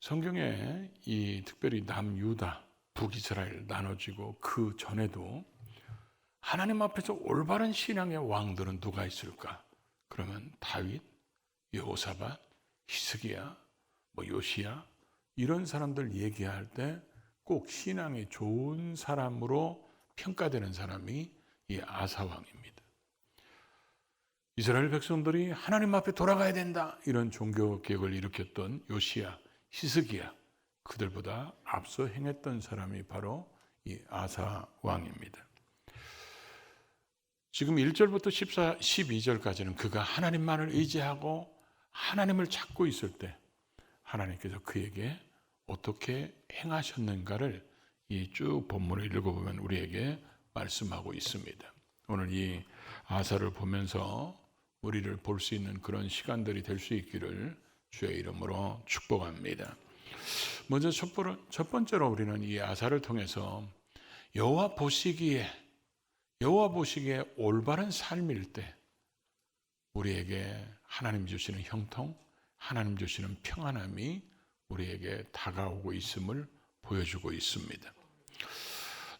성경에 이 특별히 남유다, 북이스라엘 나눠지고 그 전에도 하나님 앞에서 올바른 신앙의 왕들은 누가 있을까? 그러면 다윗, 여호사밧, 히스기야, 요시야 이런 사람들 얘기할 때 꼭 신앙이 좋은 사람으로 평가되는 사람이 이 아사 왕입니다. 이스라엘 백성들이 하나님 앞에 돌아가야 된다 이런 종교 개혁을 일으켰던 요시야, 히스기야 그들보다 앞서 행했던 사람이 바로 이 아사 왕입니다. 지금 1절부터 12절까지는 그가 하나님만을 의지하고 하나님을 찾고 있을 때 하나님께서 그에게 어떻게 행하셨는가를 이 쭉 본문을 읽어보면 우리에게 말씀하고 있습니다. 오늘 이 아사를 보면서 우리를 볼 수 있는 그런 시간들이 될 수 있기를 주의 이름으로 축복합니다. 먼저 첫 번째로 우리는 이 아사를 통해서 여호와 보시기에 올바른 삶일 때 우리에게 하나님 주시는 형통, 하나님 주시는 평안함이 우리에게 다가오고 있음을 보여주고 있습니다.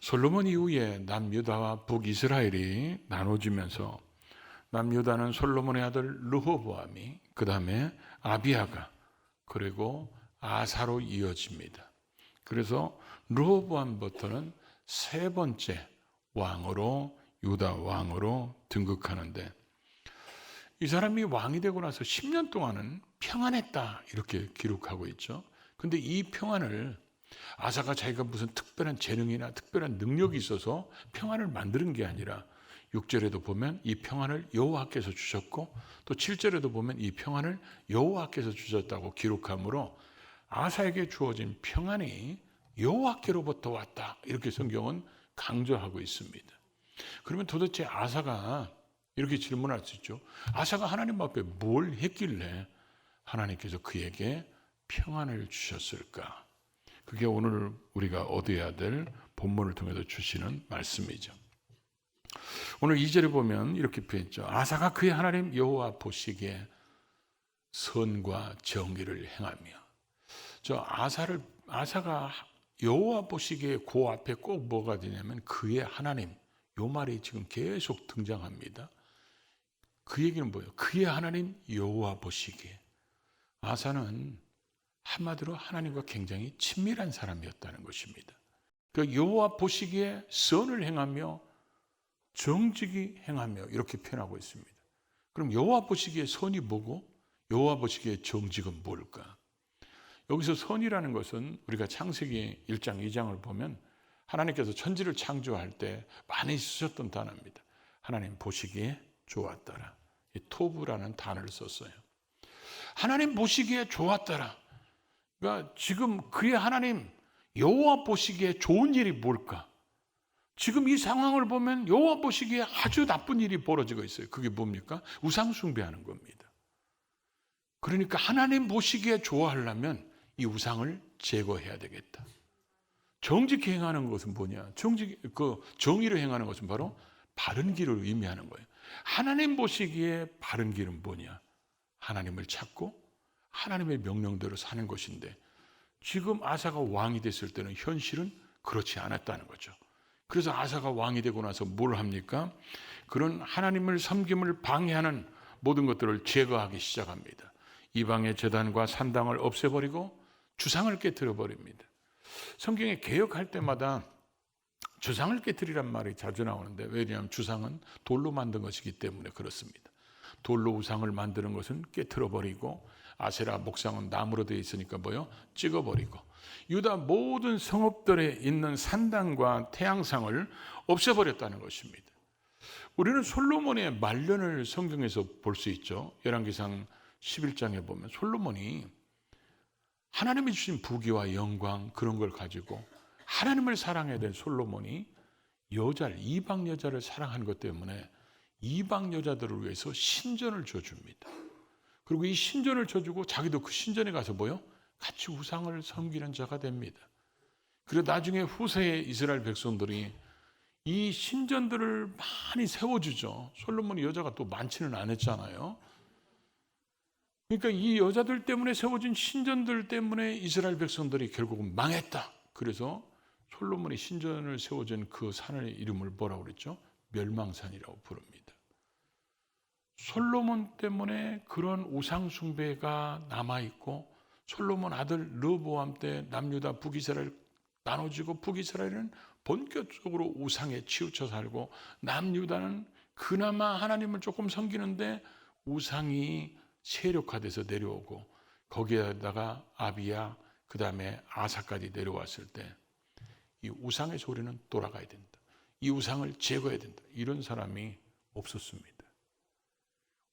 솔로몬 이후에 남유다와 북이스라엘이 나눠지면서 남유다는 솔로몬의 아들 르호보암이, 그 다음에 아비야가, 그리고 아사로 이어집니다. 그래서 르호보암부터는 세 번째 왕으로, 유다 왕으로 등극하는데, 이 사람이 왕이 되고 나서 10년 동안은 평안했다 이렇게 기록하고 있죠. 근데 이 평안을 아사가 자기가 무슨 특별한 재능이나 특별한 능력이 있어서 평안을 만드는 게 아니라 6절에도 보면 이 평안을 여호와께서 주셨고 또 7절에도 보면 이 평안을 여호와께서 주셨다고 기록하므로 아사에게 주어진 평안이 여호와께로부터 왔다 이렇게 성경은 강조하고 있습니다. 그러면 도대체 아사가 이렇게 질문할 수 있죠. 아사가 하나님 앞에 뭘 했길래 하나님께서 그에게 평안을 주셨을까? 그게 오늘 우리가 얻어야 될 본문을 통해서 주시는 말씀이죠. 오늘 2절에 보면 이렇게 표현했죠. 아사가 그의 하나님 여호와 보시기에 선과 정의를 행하며. 아사가 여호와 보시기에 그 앞에 꼭 뭐가 되냐면 그의 하나님, 요 말이 지금 계속 등장합니다. 그 얘기는 뭐예요? 그의 하나님 여호와 보시기에. 아사는 한마디로 하나님과 굉장히 친밀한 사람이었다는 것입니다. 그 여호와 보시기에 선을 행하며 정직히 행하며 이렇게 표현하고 있습니다. 그럼 여호와 보시기에 선이 뭐고 여호와 보시기에 정직은 뭘까? 여기서 선이라는 것은 우리가 창세기 1장 2장을 보면 하나님께서 천지를 창조할 때 많이 쓰셨던 단어입니다. 하나님 보시기에 좋았더라. 이 토브라는 단어를 썼어요. 하나님 보시기에 좋았더라. 그러니까 지금 그의 하나님 여호와 보시기에 좋은 일이 뭘까? 지금 이 상황을 보면 여호와 보시기에 아주 나쁜 일이 벌어지고 있어요. 그게 뭡니까? 우상 숭배하는 겁니다. 그러니까 하나님 보시기에 좋아하려면 이 우상을 제거해야 되겠다. 정직히 행하는 것은 뭐냐? 정의로 행하는 것은 바로 바른 길을 의미하는 거예요. 하나님 보시기에 바른 길은 뭐냐? 하나님을 찾고 하나님의 명령대로 사는 것인데 지금 아사가 왕이 됐을 때는 현실은 그렇지 않았다는 거죠. 그래서 아사가 왕이 되고 나서 뭘 합니까? 그런 하나님을 섬김을 방해하는 모든 것들을 제거하기 시작합니다. 이방의 제단과 산당을 없애버리고 주상을 깨뜨려 버립니다. 성경에 개혁할 때마다 주상을 깨뜨리란 말이 자주 나오는데 왜냐하면 주상은 돌로 만든 것이기 때문에 그렇습니다. 돌로 우상을 만드는 것은 깨뜨려 버리고 아세라 목상은 나무로 되어 있으니까 찍어버리고 유다 모든 성읍들에 있는 산당과 태양상을 없애버렸다는 것입니다. 우리는 솔로몬의 말년을 성경에서 볼 수 있죠. 열왕기상 11장에 보면 솔로몬이 하나님이 주신 부귀와 영광 그런 걸 가지고 하나님을 사랑해야 될 솔로몬이 이방 여자를 사랑한 것 때문에 이방 여자들을 위해서 신전을 줘줍니다. 그리고 이 신전을 줘주고 자기도 그 신전에 가서 같이 우상을 섬기는 자가 됩니다. 그리고 나중에 후세의 이스라엘 백성들이 이 신전들을 많이 세워주죠. 솔로몬이 여자가 또 많지는 않았잖아요. 그러니까 이 여자들 때문에 세워진 신전들 때문에 이스라엘 백성들이 결국은 망했다. 그래서 솔로몬이 신전을 세워진 그 산의 이름을 뭐라고 그랬죠? 멸망산이라고 부릅니다. 솔로몬 때문에 그런 우상 숭배가 남아있고, 솔로몬 아들 르보암 때 남유다 북이스라엘 나눠지고, 북이스라엘은 본격적으로 우상에 치우쳐 살고, 남유다는 그나마 하나님을 조금 섬기는데 우상이 세력화돼서 내려오고, 거기에다가 아비야 그 다음에 아사까지 내려왔을 때 이 우상의 소리는 돌아가야 된다, 이 우상을 제거해야 된다, 이런 사람이 없었습니다.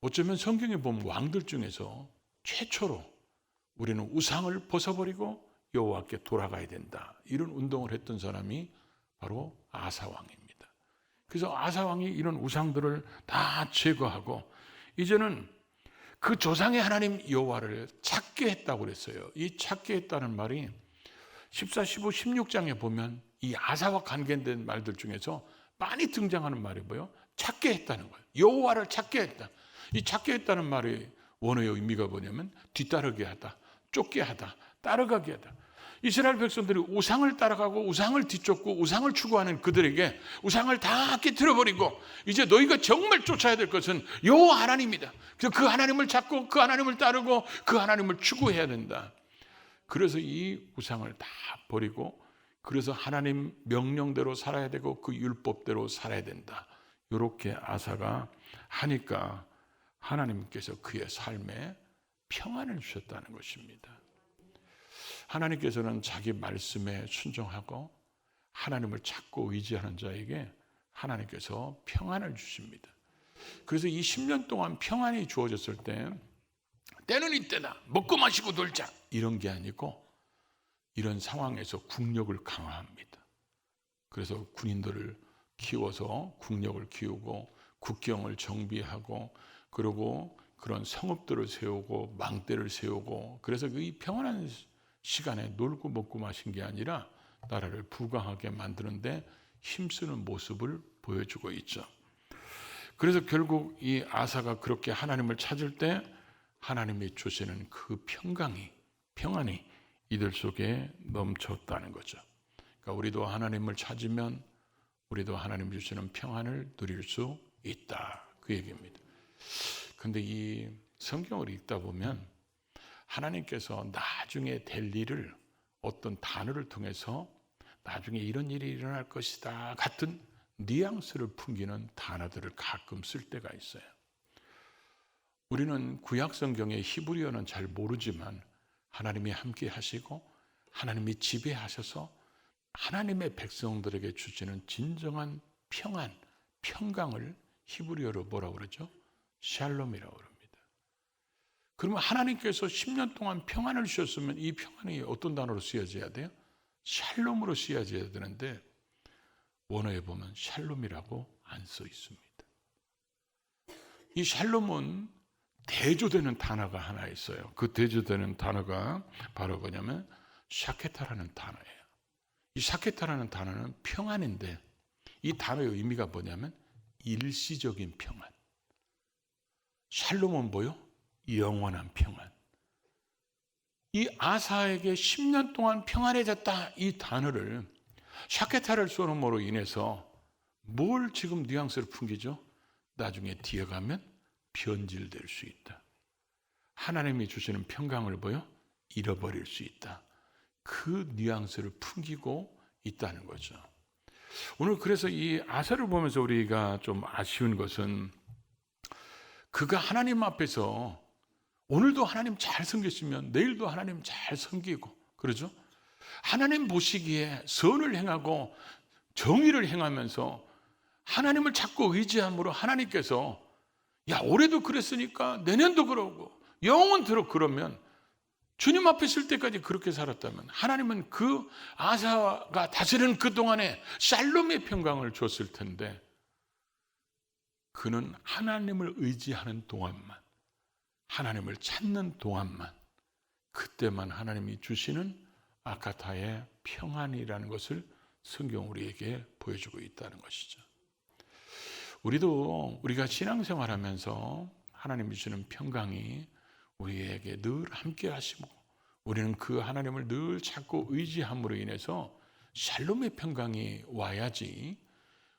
어쩌면 성경에 보면 왕들 중에서 최초로 우리는 우상을 벗어버리고 여호와께 돌아가야 된다, 이런 운동을 했던 사람이 바로 아사 왕입니다. 그래서 아사 왕이 이런 우상들을 다 제거하고 이제는 그 조상의 하나님 여호와를 찾게 했다고 그랬어요. 이 찾게 했다는 말이 14, 15, 16장에 보면 이 아사와 관계된 말들 중에서 많이 등장하는 말이 뭐예요? 찾게 했다는 거예요. 여호와를 찾게 했다. 이 찾게 했다는 말이 원어의 의미가 뭐냐면 뒤따르게 하다, 쫓게 하다, 따라가게 하다. 이스라엘 백성들이 우상을 따라가고 우상을 뒤쫓고 우상을 추구하는 그들에게 우상을 다 깨트려버리고 이제 너희가 정말 쫓아야 될 것은 여호와 하나님이다. 그래서 그 하나님을 찾고 그 하나님을 따르고 그 하나님을 추구해야 된다. 그래서 이 우상을 다 버리고, 그래서 하나님 명령대로 살아야 되고 그 율법대로 살아야 된다, 이렇게 아사가 하니까 하나님께서 그의 삶에 평안을 주셨다는 것입니다. 하나님께서는 자기 말씀에 순종하고 하나님을 찾고 의지하는 자에게 하나님께서 평안을 주십니다. 그래서 이 10년 동안 평안이 주어졌을 때 때는 이때다, 먹고 마시고 놀자, 이런 게 아니고 이런 상황에서 국력을 강화합니다. 그래서 군인들을 키워서 국력을 키우고 국경을 정비하고, 그리고 그런 성읍들을 세우고 망대를 세우고, 그래서 이 평안한 시간에 놀고 먹고 마신 게 아니라 나라를 부강하게 만드는데 힘쓰는 모습을 보여주고 있죠. 그래서 결국 이 아사가 그렇게 하나님을 찾을 때 하나님이 주시는 그 평안이 이들 속에 넘쳤다는 거죠. 그러니까 우리도 하나님을 찾으면 우리도 하나님 주시는 평안을 누릴 수 있다, 그 얘기입니다. 근데 이 성경을 읽다 보면 하나님께서 나중에 될 일을 어떤 단어를 통해서 나중에 이런 일이 일어날 것이다 같은 뉘앙스를 풍기는 단어들을 가끔 쓸 때가 있어요. 우리는 구약 성경의 히브리어는 잘 모르지만 하나님이 함께 하시고 하나님이 지배하셔서 하나님의 백성들에게 주시는 진정한 평안, 평강을 히브리어로 뭐라고 그러죠? 샬롬이라고 그럽니다. 그러면 하나님께서 10년 동안 평안을 주셨으면 이 평안이 어떤 단어로 쓰여져야 돼요? 샬롬으로 쓰여져야 되는데 원어에 보면 샬롬이라고 안 써 있습니다. 이 샬롬은 대조되는 단어가 하나 있어요. 그 대조되는 단어가 바로 뭐냐면 샤케타라는 단어예요. 이 샤케타라는 단어는 평안인데 이 단어의 의미가 뭐냐면 일시적인 평안. 샬롬은 뭐요? 영원한 평안. 이 아사에게 10년 동안 평안해졌다, 이 단어를 샤케타를 쏘는으로 인해서 뭘 지금 뉘앙스를 풍기죠? 나중에 뒤에 가면 변질될 수 있다. 하나님이 주시는 평강을 보여 잃어버릴 수 있다. 그 뉘앙스를 풍기고 있다는 거죠. 오늘 그래서 이 아사를 보면서 우리가 좀 아쉬운 것은 그가 하나님 앞에서 오늘도 하나님 잘 섬겼으면 내일도 하나님 잘 섬기고, 그러죠? 하나님 보시기에 선을 행하고 정의를 행하면서 하나님을 찾고 의지함으로 하나님께서 야, 올해도 그랬으니까 내년도 그러고 영원토록 그러면 주님 앞에 있을 때까지 그렇게 살았다면 하나님은 그 아사가 다스리는 그동안에 샬롬의 평강을 줬을 텐데 그는 하나님을 의지하는 동안만, 하나님을 찾는 동안만, 그때만 하나님이 주시는 아카타의 평안이라는 것을 성경 우리에게 보여주고 있다는 것이죠. 우리도 우리가 신앙생활하면서 하나님이 주시는 평강이 우리에게 늘 함께 하시고 우리는 그 하나님을 늘 찾고 의지함으로 인해서 샬롬의 평강이 와야지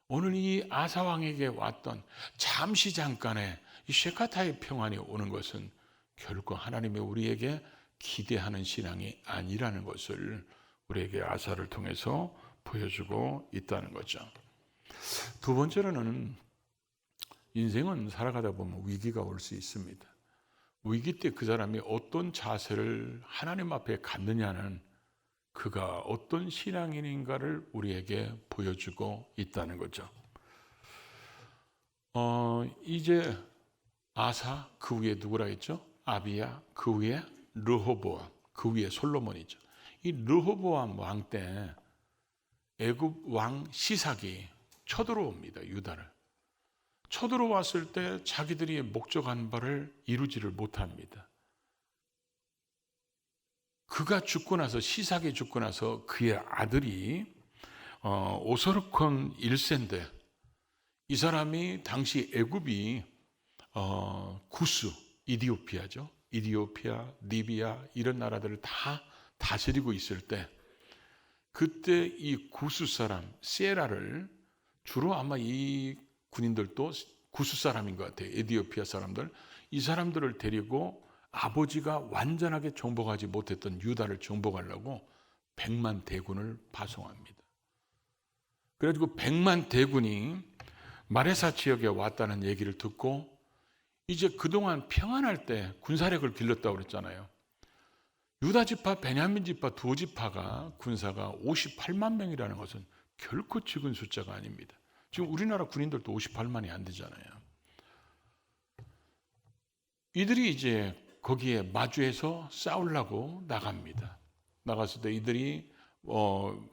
오늘 이 아사 왕에게 왔던 잠시 잠깐의 이 쉐카타의 평안이 오는 것은 결코 하나님이 우리에게 기대하는 신앙이 아니라는 것을 우리에게 아사를 통해서 보여주고 있다는 거죠. 두 번째로는 인생은 살아가다 보면 위기가 올 수 있습니다. 위기 때 그 사람이 어떤 자세를 하나님 앞에 갖느냐는 그가 어떤 신앙인인가를 우리에게 보여주고 있다는 거죠. 이제 아사, 그 위에 누구라 했죠? 아비야, 그 위에 르호보암, 그 위에 솔로몬이죠. 이 르호보암 왕 때 애굽 왕 시삭이 쳐들어옵니다. 유다를. 쳐들어왔을 때 자기들이 목적한 바를 이루지를 못합니다. 그가 죽고 나서 시삭이 죽고 나서 그의 아들이 오서르콘 1세인데 이 사람이 당시 애굽이 구스, 이디오피아죠. 이디오피아, 리비아 이런 나라들을 다 다스리고 있을 때 그때 이 구스 사람 세라를 주로 아마 이 군인들도 구스 사람인 것 같아요. 에디오피아 사람들. 이 사람들을 데리고 아버지가 완전하게 정복하지 못했던 유다를 정복하려고 100만 대군을 파송합니다. 그래가지고 100만 대군이 마레사 지역에 왔다는 얘기를 듣고 이제 그동안 평안할 때 군사력을 길렀다고 그랬잖아요. 유다 지파, 베냐민 지파 두 지파가 군사가 58만 명이라는 것은 결코 적은 숫자가 아닙니다. 지금 우리나라 군인들도 58만이 안 되잖아요. 이들이 이제 거기에 마주해서 싸우려고 나갑니다. 나갔을 때 이들이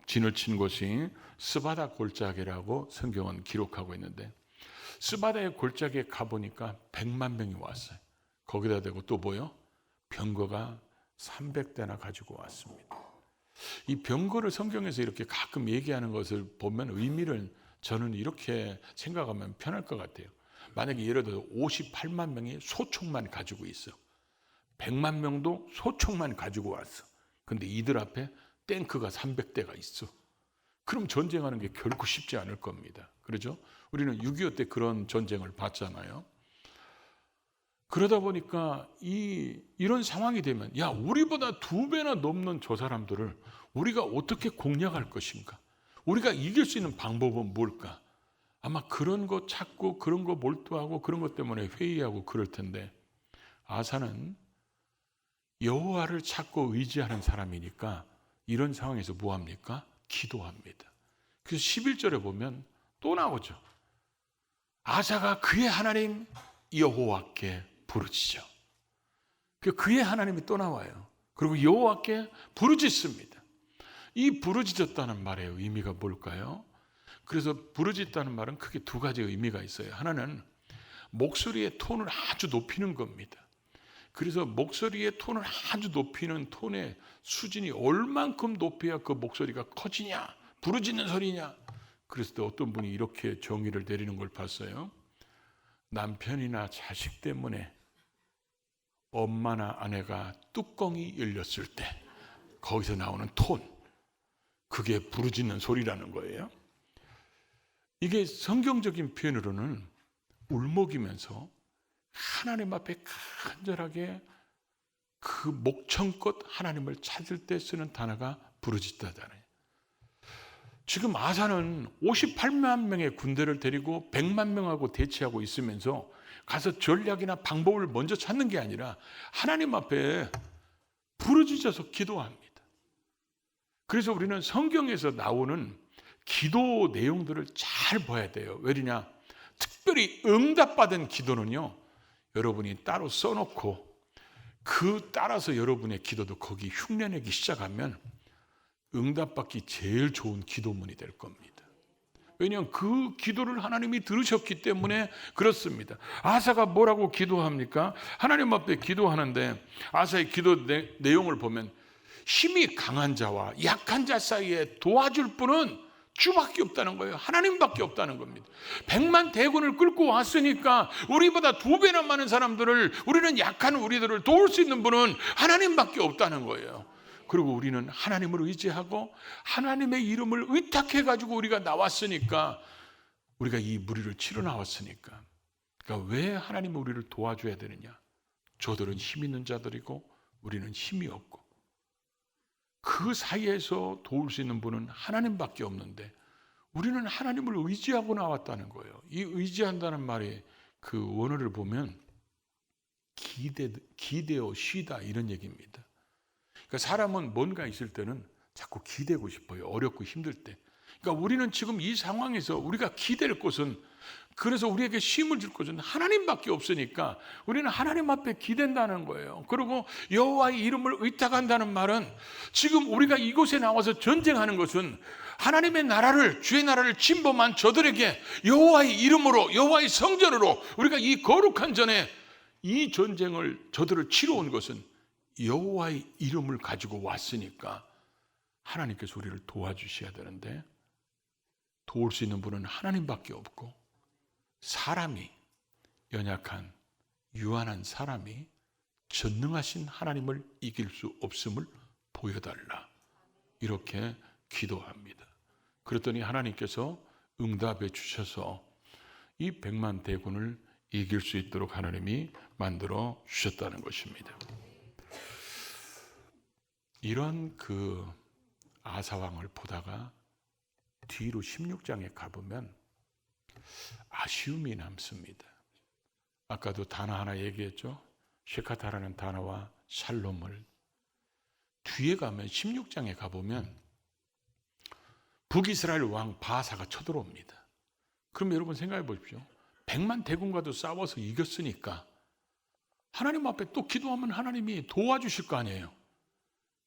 진을 친 곳이 스바다 골짜기라고 성경은 기록하고 있는데 스바다의 골짜기에 가보니까 100만 명이 왔어요. 거기다 대고 또 뭐요? 병거가 300대나 가지고 왔습니다. 이 병거를 성경에서 이렇게 가끔 얘기하는 것을 보면 의미를 저는 이렇게 생각하면 편할 것 같아요. 만약에 예를 들어 58만 명이 소총만 가지고 있어. 100만 명도 소총만 가지고 왔어. 근데 이들 앞에 탱크가 300대가 있어. 그럼 전쟁하는 게 결코 쉽지 않을 겁니다. 그렇죠? 우리는 6.25 때 그런 전쟁을 봤잖아요. 그러다 보니까 이런 상황이 되면 야, 우리보다 2배나 넘는 저 사람들을 우리가 어떻게 공략할 것인가? 우리가 이길 수 있는 방법은 뭘까? 아마 그런 거 찾고 그런 거 몰두하고 그런 것 때문에 회의하고 그럴 텐데 아사는 여호와를 찾고 의지하는 사람이니까 이런 상황에서 뭐합니까? 기도합니다. 그래서 11절에 보면 또 나오죠. 아사가 그의 하나님 여호와께 부르짖죠. 그의 하나님이 또 나와요. 그리고 여호와께 부르짖습니다. 이 부르짖었다는 말의 의미가 뭘까요? 그래서 부르짖다는 말은 크게 두 가지 의미가 있어요. 하나는 목소리의 톤을 아주 높이는 겁니다. 그래서 목소리의 톤을 아주 높이는 톤의 수준이 얼만큼 높여야 그 목소리가 커지냐, 부르짖는 소리냐. 그래서 또 어떤 분이 이렇게 정의를 내리는 걸 봤어요. 남편이나 자식 때문에 엄마나 아내가 뚜껑이 열렸을 때 거기서 나오는 톤, 그게 부르짖는 소리라는 거예요. 이게 성경적인 표현으로는 울먹이면서 하나님 앞에 간절하게 그 목청껏 하나님을 찾을 때 쓰는 단어가 부르짖다잖아요. 지금 아사는 58만 명의 군대를 데리고 100만 명하고 대치하고 있으면서 가서 전략이나 방법을 먼저 찾는 게 아니라 하나님 앞에 부르짖어서 기도합니다. 그래서 우리는 성경에서 나오는 기도 내용들을 잘 봐야 돼요. 왜냐? 특별히 응답받은 기도는요, 여러분이 따로 써놓고 그 따라서 여러분의 기도도 거기 흉내내기 시작하면 응답받기 제일 좋은 기도문이 될 겁니다. 왜냐하면 그 기도를 하나님이 들으셨기 때문에 그렇습니다. 아사가 뭐라고 기도합니까? 하나님 앞에 기도하는데 아사의 기도 내용을 보면 힘이 강한 자와 약한 자 사이에 도와줄 분은 주밖에 없다는 거예요. 하나님밖에 없다는 겁니다. 100만 대군을 끌고 왔으니까 우리보다 2배나 많은 사람들을, 우리는 약한 우리들을 도울 수 있는 분은 하나님밖에 없다는 거예요. 그리고 우리는 하나님을 의지하고 하나님의 이름을 의탁해 가지고 우리가 나왔으니까, 우리가 이 무리를 치러 나왔으니까. 그러니까 왜 하나님은 우리를 도와줘야 되느냐? 저들은 힘 있는 자들이고 우리는 힘이 없고, 그 사이에서 도울 수 있는 분은 하나님밖에 없는데 우리는 하나님을 의지하고 나왔다는 거예요. 이 의지한다는 말의 그 원어를 보면 기대어 쉬다 이런 얘기입니다. 그러니까 사람은 뭔가 있을 때는 자꾸 기대고 싶어요. 어렵고 힘들 때. 그러니까 우리는 지금 이 상황에서 우리가 기댈 곳은, 그래서 우리에게 쉼을 줄 곳은 하나님밖에 없으니까 우리는 하나님 앞에 기댄다는 거예요. 그리고 여호와의 이름을 의탁한다는 말은, 지금 우리가 이곳에 나와서 전쟁하는 것은 하나님의 나라를, 주의 나라를 침범한 저들에게 여호와의 이름으로, 여호와의 성전으로 우리가 이 거룩한 전에 이 전쟁을, 저들을 치러 온 것은 여호와의 이름을 가지고 왔으니까 하나님께서 우리를 도와주셔야 되는데, 도울 수 있는 분은 하나님밖에 없고, 사람이, 연약한 유한한 사람이 전능하신 하나님을 이길 수 없음을 보여달라, 이렇게 기도합니다. 그랬더니 하나님께서 응답해 주셔서 이 100만 대군을 이길 수 있도록 하나님이 만들어 주셨다는 것입니다. 이런 그 아사왕을 보다가 뒤로 16장에 가보면 아쉬움이 남습니다. 아까도 단어 하나 얘기했죠. 셰카타라는 단어와 샬롬을. 뒤에 가면 16장에 가보면 북이스라엘 왕 바사가 쳐들어옵니다. 그럼 여러분 생각해 보십시오. 100만 대군과도 싸워서 이겼으니까 하나님 앞에 또 기도하면 하나님이 도와주실 거 아니에요.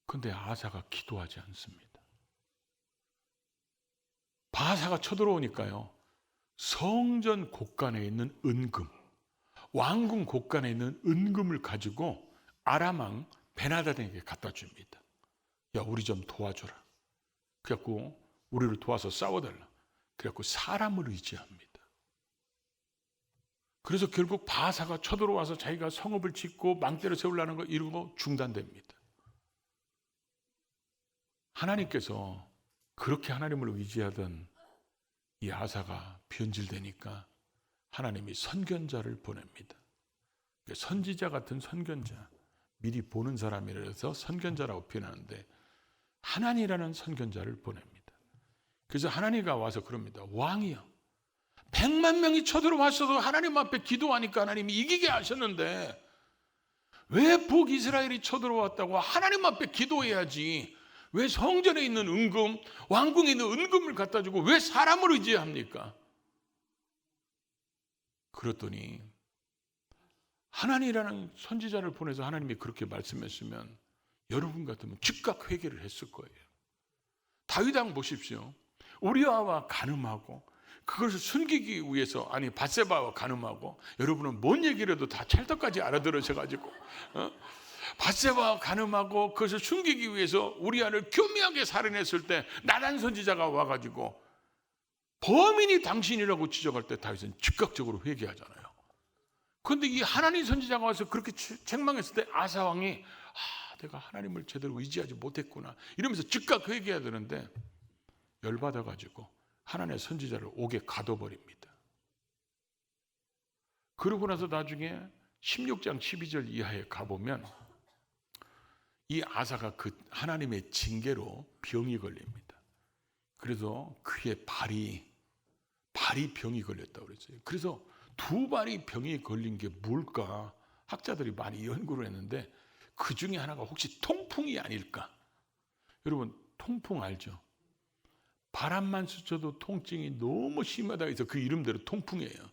그런데 아사가 기도하지 않습니다. 바사가 쳐들어오니까요, 성전 곳간에 있는 은금, 왕궁 곳간에 있는 은금을 가지고 아람왕 베나다에게 갖다 줍니다. 야, 우리 좀 도와줘라. 그래갖고 우리를 도와서 싸워달라. 그래갖고 사람을 의지합니다. 그래서 결국 바사가 쳐들어와서 자기가 성읍을 짓고 망대를 세우려는 거 이러고 중단됩니다. 하나님께서 그렇게 하나님을 의지하던 이 아사가 변질되니까 하나님이 선견자를 보냅니다. 선지자 같은 선견자, 미리 보는 사람이라서 선견자라고 표현하는데, 하나니라는 선견자를 보냅니다. 그래서 하나니가 와서 그럽니다. 왕이여, 100만 명이 쳐들어왔어도 하나님 앞에 기도하니까 하나님이 이기게 하셨는데 왜 북이스라엘이 쳐들어왔다고 하나님 앞에 기도해야지, 왜 성전에 있는 은금, 왕궁에 있는 은금을 갖다 주고 왜 사람을 의지합니까? 그랬더니 하나니라는 선지자를 보내서 하나님이 그렇게 말씀했으면 여러분 같으면 즉각 회개를 했을 거예요. 다윗 왕 보십시오. 우리아와 간음하고 그것을 숨기기 위해서, 아니 밧세바와 간음하고, 여러분은 뭔 얘기를 해도 다 찰떡까지 알아들으셔가지고 밧세바와 간음하고 그것을 숨기기 위해서 우리아를 교묘하게 살인했을 때 나단 선지자가 와가지고 범인이 당신이라고 지적할 때 다윗은 즉각적으로 회개하잖아요. 그런데 이 하나님 선지자가 와서 그렇게 책망했을 때 아사 왕이 내가 하나님을 제대로 의지하지 못했구나 이러면서 즉각 회개해야 되는데 열받아가지고 하나님의 선지자를 옥에 가둬버립니다. 그러고 나서 나중에 16장 12절 이하에 가보면 이 아사가 그 하나님의 징계로 병이 걸립니다. 그래서 그의 발이 병이 걸렸다고 그랬어요. 그래서 두 발이 병이 걸린 게 뭘까? 학자들이 많이 연구를 했는데 그 중에 하나가 혹시 통풍이 아닐까? 여러분 통풍 알죠? 바람만 스쳐도 통증이 너무 심하다 해서 그 이름대로 통풍이에요.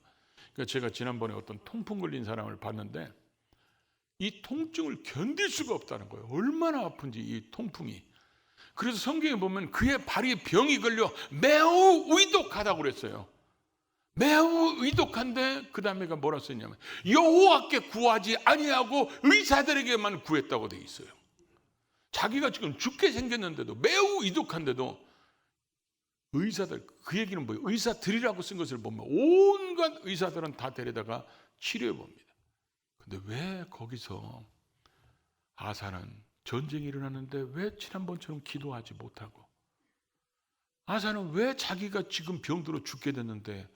그러니까 제가 지난번에 어떤 통풍 걸린 사람을 봤는데 이 통증을 견딜 수가 없다는 거예요. 얼마나 아픈지 이 통풍이. 그래서 성경에 보면 그의 발이 병이 걸려 매우 의독하다고 그랬어요. 매우 의독한데 그 다음에가 뭐라 써있냐면 여호와께 구하지 아니하고 의사들에게만 구했다고 돼 있어요. 자기가 지금 죽게 생겼는데도, 매우 의독한데도 의사들, 그 얘기는 뭐예요? 의사들이라고 쓴 것을 보면 온갖 의사들은 다 데려다가 치료해 봅니다. 근데 왜 거기서 아사는 전쟁이 일어났는데 왜 지난번처럼 기도하지 못하고, 아사는 왜 자기가 지금 병들어 죽게 됐는데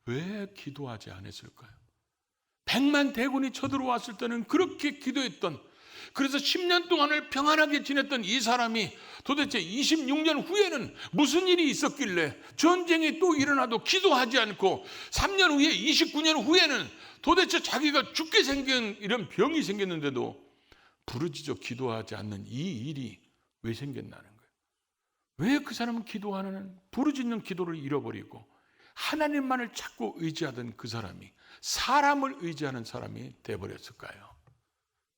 왜 기도하지 않았을까요? 100만 대군이 쳐들어왔을 때는 그렇게 기도했던, 그래서 10년 동안을 평안하게 지냈던 이 사람이 도대체 26년 후에는 무슨 일이 있었길래 전쟁이 또 일어나도 기도하지 않고 3년 후에 29년 후에는 도대체 자기가 죽게 생긴 이런 병이 생겼는데도 부르짖어 기도하지 않는 이 일이 왜 생겼나는 거예요. 왜 그 사람은 기도하는, 부르짖는 기도를 잃어버리고 하나님만을 찾고 의지하던 그 사람이 사람을 의지하는 사람이 돼버렸을까요?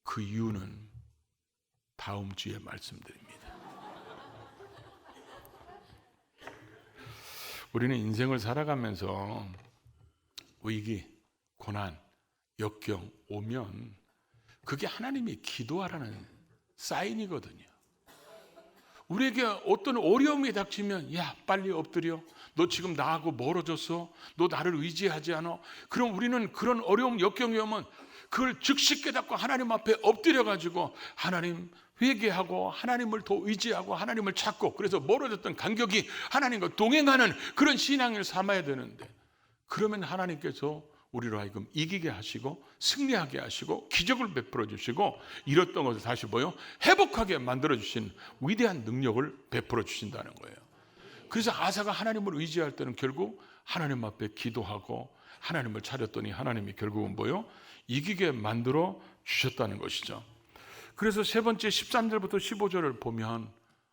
그 이유는 다음 주에 말씀드립니다. 우리는 인생을 살아가면서 위기, 고난, 역경 오면 그게 하나님이 기도하라는 사인이거든요. 우리에게 어떤 어려움이 닥치면, 야, 빨리 엎드려. 너 지금 나하고 멀어졌어. 너 나를 의지하지 않아. 그럼 우리는 그런 어려움, 역경이 오면 그걸 즉시 깨닫고 하나님 앞에 엎드려가지고 하나님 회개하고 하나님을 더 의지하고 하나님을 찾고, 그래서 멀어졌던 간격이 하나님과 동행하는 그런 신앙을 삼아야 되는데, 그러면 하나님께서 우리로 하여금 이기게 하시고 승리하게 하시고 기적을 베풀어 주시고 잃었던 것을 다시 회복하게 만들어 주신 위대한 능력을 베풀어 주신다는 거예요. 그래서 아사가 하나님을 의지할 때는 결국 하나님 앞에 기도하고 하나님을 차렸더니 하나님이 결국은 이기게 만들어 주셨다는 것이죠. 그래서 세 번째 13절부터 15절을 보면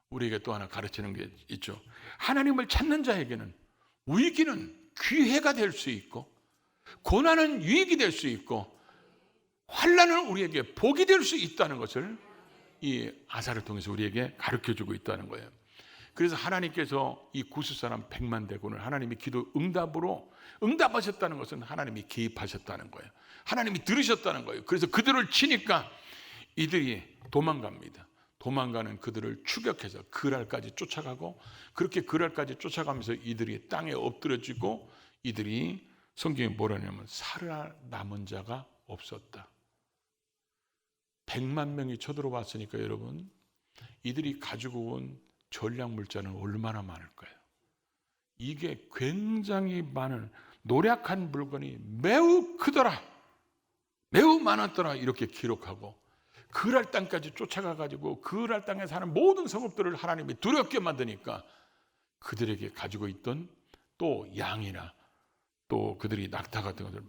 우리에게 또 하나 가르치는 게 있죠. 하나님을 찾는 자에게는 위기는 기회가 될 수 있고, 고난은 유익이 될 수 있고, 환난은 우리에게 복이 될 수 있다는 것을 이 아사를 통해서 우리에게 가르쳐주고 있다는 거예요. 그래서 하나님께서 이 구스 사람 100만 대군을 하나님이 기도 응답으로 응답하셨다는 것은 하나님이 개입하셨다는 거예요. 하나님이 들으셨다는 거예요. 그래서 그들을 치니까 이들이 도망갑니다. 도망가는 그들을 추격해서 그랄까지 쫓아가고, 그렇게 그랄까지 쫓아가면서 이들이 땅에 엎드려지고, 이들이 성경에 뭐라냐면 살아남은 자가 없었다. 100만 명이 쳐들어왔으니까 여러분, 이들이 가지고 온 전략물자는 얼마나 많을까요? 이게 굉장히 많은, 노력한 물건이 매우 크더라, 매우 많았더라, 이렇게 기록하고, 그랄 땅까지 쫓아가가지고 그랄 땅에 사는 모든 성읍들을 하나님이 두렵게 만드니까 그들에게 가지고 있던 또 양이나 또 그들이 낙타 같은 것들,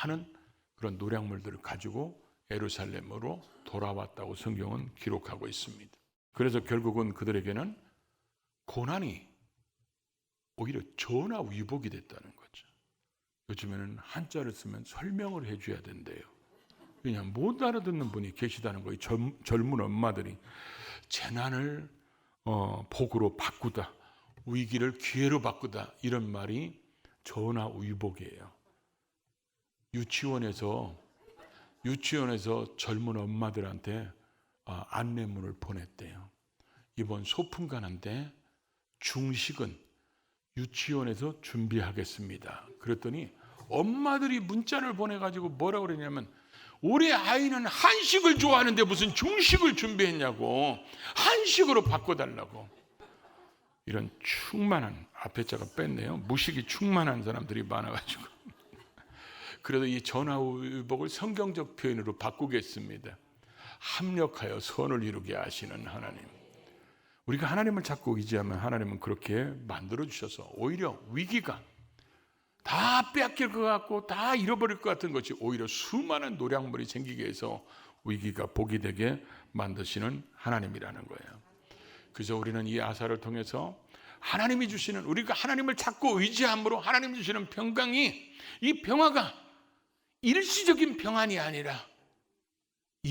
많은 그런 노략물들을 가지고 예루살렘으로 돌아왔다고 성경은 기록하고 있습니다. 그래서 결국은 그들에게는 고난이 오히려 전화위복이 됐다는 거죠. 요즘에는 한자를 쓰면 설명을 해줘야 된대요. 그냥 못 알아듣는 분이 계시다는 거예요. 젊은 엄마들이 재난을 복으로 바꾸다, 위기를 기회로 바꾸다, 이런 말이 전화위복이에요. 유치원에서 젊은 엄마들한테 안내문을 보냈대요. 이번 소풍 가는데 중식은 유치원에서 준비하겠습니다. 그랬더니 엄마들이 문자를 보내가지고 뭐라고 그러냐면, 우리 아이는 한식을 좋아하는데 무슨 중식을 준비했냐고, 한식으로 바꿔달라고. 이런 충만한, 앞에 자가 뺐네요. 무식이 충만한 사람들이 많아가지고. 그래도 이 전화위복을 성경적 표현으로 바꾸겠습니다. 합력하여 선을 이루게 하시는 하나님. 우리가 하나님을 찾고 의지하면 하나님은 그렇게 만들어주셔서 오히려 위기가 다 빼앗길 것 같고 다 잃어버릴 것 같은 것이 오히려 수많은 노략물이 생기게 해서 위기가 복이 되게 만드시는 하나님이라는 거예요. 그래서 우리는 이 아사를 통해서 하나님이 주시는, 우리가 하나님을 찾고 의지함으로 하나님 주시는 평강이, 이 평화가 일시적인 평안이 아니라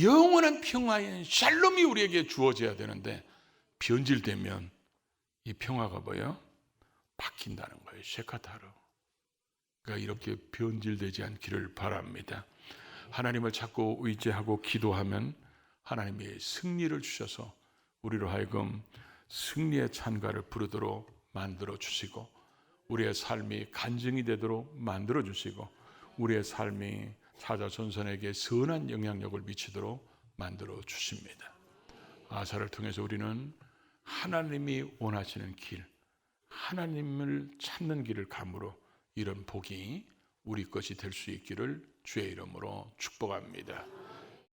영원한 평화인 샬롬이 우리에게 주어져야 되는데, 변질되면 이 평화가 바뀐다는 거예요. 셰카타르. 그러니까 이렇게 변질되지 않기를 바랍니다. 하나님을 찾고 의지하고 기도하면 하나님이 승리를 주셔서 우리로 하여금 승리의 찬가를 부르도록 만들어 주시고 우리의 삶이 간증이 되도록 만들어 주시고 우리의 삶이 사자손손에게 선한 영향력을 미치도록 만들어 주십니다. 아사를 통해서 우리는 하나님이 원하시는 길, 하나님을 찾는 길을 감으로 이런 복이 우리 것이 될 수 있기를 주의 이름으로 축복합니다.